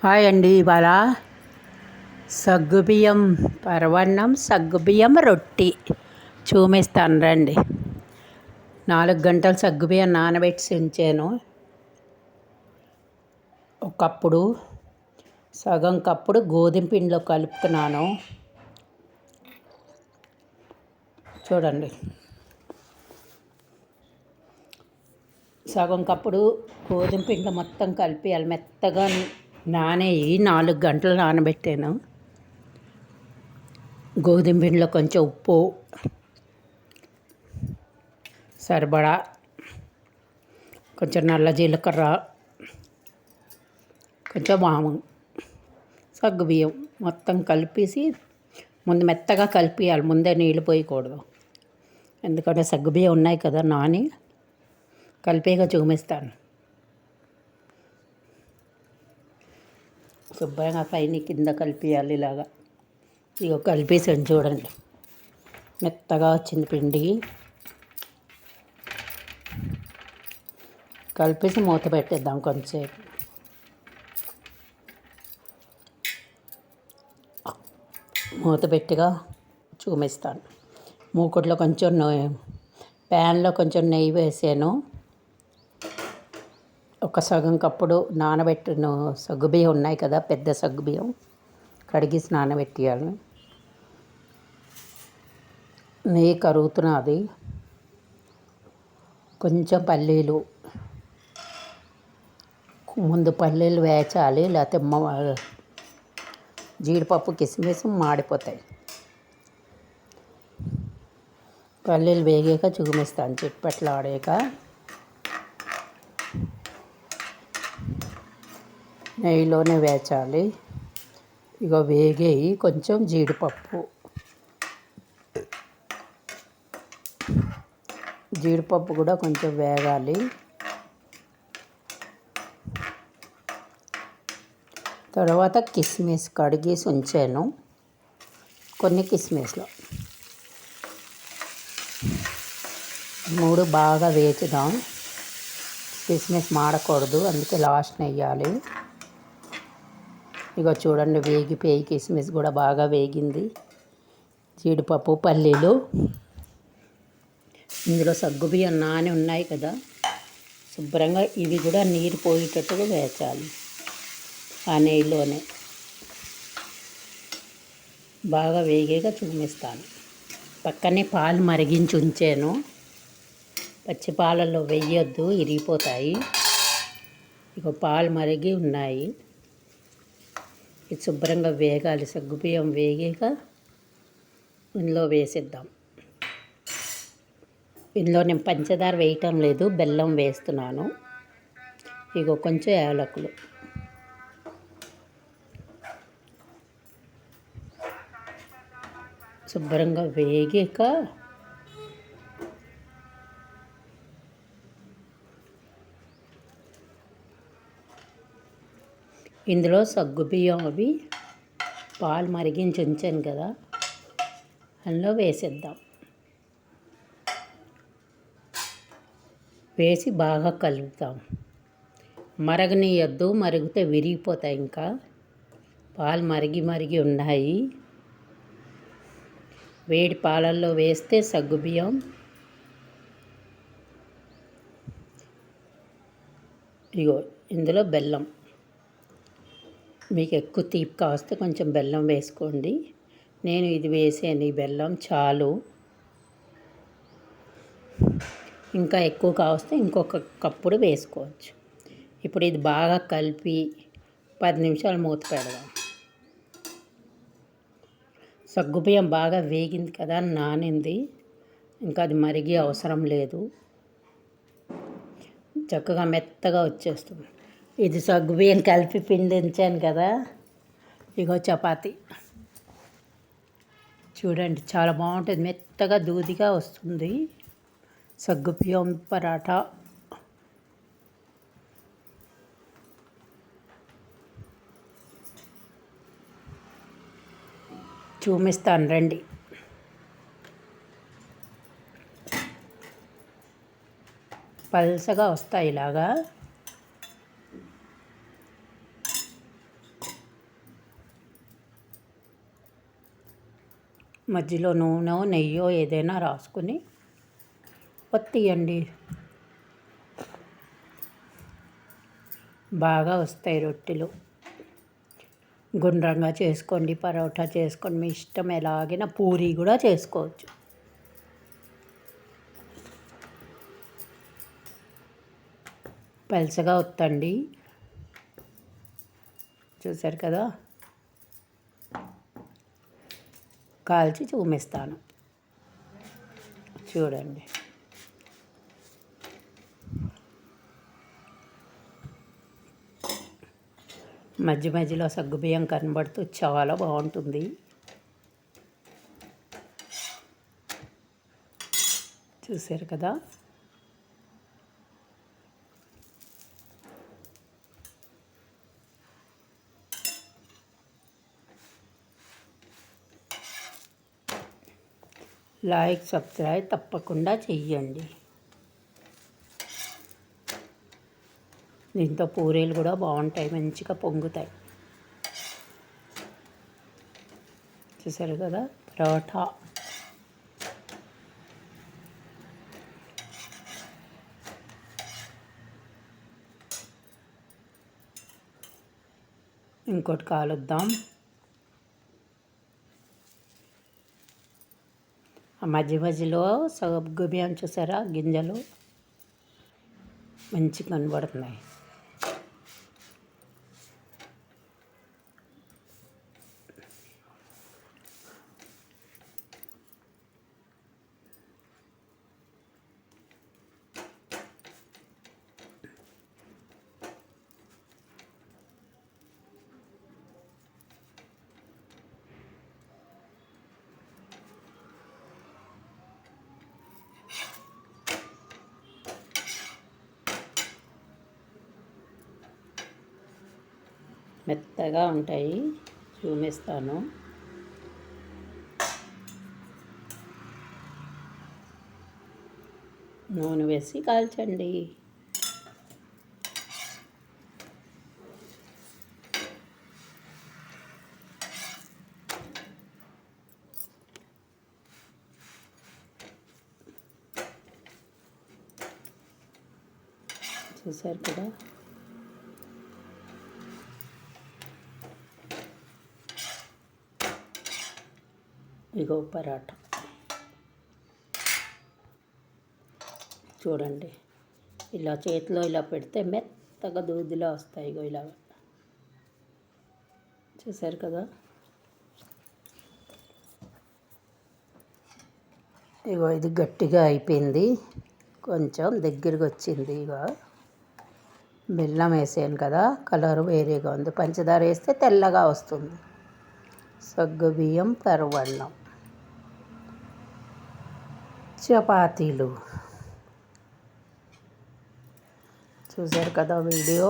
Hi అండి. ఇవాళ సగ్గుబియ్యం పరవన్నం, సగ్గుబియ్యం రొట్టి చూపిస్తాను రండి. 4 గంటలు సగ్గుబియ్యం నానబెట్టి ఉంచాను. ఒక కప్పుడు సగం కప్పుడు గోధుమ పిండిలో కలుపుతున్నాను. చూడండి, సగం కప్పుడు గోధుమ పిండిలో మొత్తం కలిపి మెత్తగా నానేయి 4 గంటలు నానబెట్టాను. గోధుమ పిండిలో కొంచెం ఉప్పు, సరిపడా కొంచెం నల్ల జీలకర్ర, కొంచెం వాము, సగ్గుబియ్యం మొత్తం కలిపేసి ముందు మెత్తగా కలిపియాలి. ముందే నీళ్ళు పోయకూడదు, ఎందుకంటే సగ్గుబియ్యం ఉన్నాయి కదా నాని. కలిపేగా చూపిస్తాను. శుభ్రంగా పైన కింద కలిపియాలి. ఇలాగా ఇక కలిపేసాను చూడండి, మెత్తగా వచ్చింది పిండి. కలిపేసి మూత పెట్టేద్దాం కొంచెంసేపు. మూత పెట్టిగా చూపిస్తాను. మూకుట్లో కొంచెం ప్యాన్లో కొంచెం నెయ్యి వేసాను. ఒక సగం కప్పుడు నానబెట్టిన సగ్గుబియ్యం ఉన్నాయి కదా, పెద్ద సగ్గుబియ్యం కడిగేసి నానబెట్టియాలి. నెయ్యి కరుగుతున్నది. కొంచెం పల్లీలు, ముందు పల్లీలు వేచాలి, లేకపోతే జీడిపప్పు కిస్మిస్ మాడిపోతాయి. పల్లీలు వేగాక చూపిస్తాను. చిట్పట్లు ఆడాక నెయ్యిలోనే వేచాలి. ఇక వేగేయి. కొంచెం జీడిపప్పు కూడా కొంచెం వేగాలి. తర్వాత కిస్మిస్ కడిగేసి ఉంచాను. కొన్ని కిస్మిస్లో 3 బాగా వేచుదాం. కిస్మిస్ మాడకూడదు, అందుకే లాస్ట్ వేయాలి. ఇక చూడండి, వేగిపోయి కిస్మిస్ కూడా బాగా వేగింది. జీడిపప్పు, పల్లీలు, ఇందులో సగ్గుబియ్యం నాని ఉన్నాయి కదా, శుభ్రంగా ఇవి కూడా నీరు పోయేటట్టుగా వేచాలి. ఆ నెయ్యిలోనే బాగా వేగేగా చూపిస్తాను. పక్కనే పాలు మరిగించి ఉంచాను. పచ్చి పాలల్లో వేయొద్దు, ఇరిగిపోతాయి. ఇక పాలు మరిగి ఉన్నాయి. ఇది శుభ్రంగా వేగాలి. సగ్గుబియ్యం వేగాక ఇందులో వేసిద్దాం. ఇందులో నేను పంచదార వేయటం లేదు, బెల్లం వేస్తున్నాను. ఇగో కొంచెం యాలకులు. శుభ్రంగా వేగాక ఇందులో సగ్గుబియ్యం అవి పాలు మరిగించి ఉంచాను కదా, అందులో వేసేద్దాం. వేసి బాగా కలుపుతాం. మరగనీయద్దు, మరిగితే విరిగిపోతాయి. ఇంకా పాలు మరిగి ఉన్నాయి. వేడి పాలల్లో వేస్తే సగ్గుబియ్యం ఇగో ఇందులో బెల్లం. మీకు ఎక్కువ తీపి కావస్తే కొంచెం బెల్లం వేసుకోండి. నేను ఇది వేసాను, ఈ బెల్లం చాలు. ఇంకా ఎక్కువ కావస్తే ఇంకొక కప్పుడు వేసుకోవచ్చు. ఇప్పుడు ఇది బాగా కలిపి 10 నిమిషాలు మూత పెడదాం. సగ్గుబియ్యం బాగా వేగింది కదా, నానింది. ఇంకా అది మరిగి అవసరం లేదు, చక్కగా మెత్తగా వచ్చేస్తుంది. ఇది సగ్గుబియ్యం కలిపి పిండి ఉంచాను కదా, ఇగో చపాతీ చూడండి, చాలా బాగుంటుంది. మెత్తగా దూదిగా వస్తుంది సగ్గుబియ్యం పరాఠా. చూపిస్తాను రండి. పల్చగా వస్తాయి ఇలాగా. మధ్యలో నూనె నెయ్యో ఏదైనా రాసుకుని ఒత్తియండి. బాగా వస్తాయి రొట్టెలు. గుండ్రంగా చేసుకోండి, పరోటా చేసుకోండి, మీ ఇష్టం. ఎలాగైనా పూరి కూడా చేసుకోవచ్చు. పలుచగా ఒత్తండి. చూసారు కదా, కాల్చి చూపిస్తాను చూడండి. మధ్య మధ్యలో సగ్గుబియ్యం కనబడుతూ చాలా బాగుంటుంది. చూసారు కదా, లైక్ సబ్స్క్రైబ్ తప్పకుండా చెయ్యండి. దీంతో పూరీలు కూడా బాగుంటాయి, మంచిగా పొంగుతాయి. చూసారు కదా, పరోటా. ఇంకోటి కాలుద్దాం. ఆ మధ్య మధ్యలో సగ్గుబియ్యం చూసారా, గింజలు మంచిగా కనబడుతున్నాయి. మెత్తగా ఉంటాయి, చూపిస్తాను. నూనె వేసి కాల్చండి. చూసారు కదా, ఇగో పరాటా చూడండి. ఇలా చేతిలో ఇలా పెడితే మెత్తగా దూదిలా వస్తాయి. ఇగో ఇలా చూసారు కదా. ఇగో ఇది గట్టిగా అయిపోయింది, కొంచెం దగ్గరికి వచ్చింది. ఇక బెల్లం వేసాను కదా, కలర్ వేరేగా ఉంది. పంచదార వేస్తే తెల్లగా వస్తుంది. సగ్గుబియ్యం పరవన్నం, చపాతీలు. చూసారు కదా వీడియో.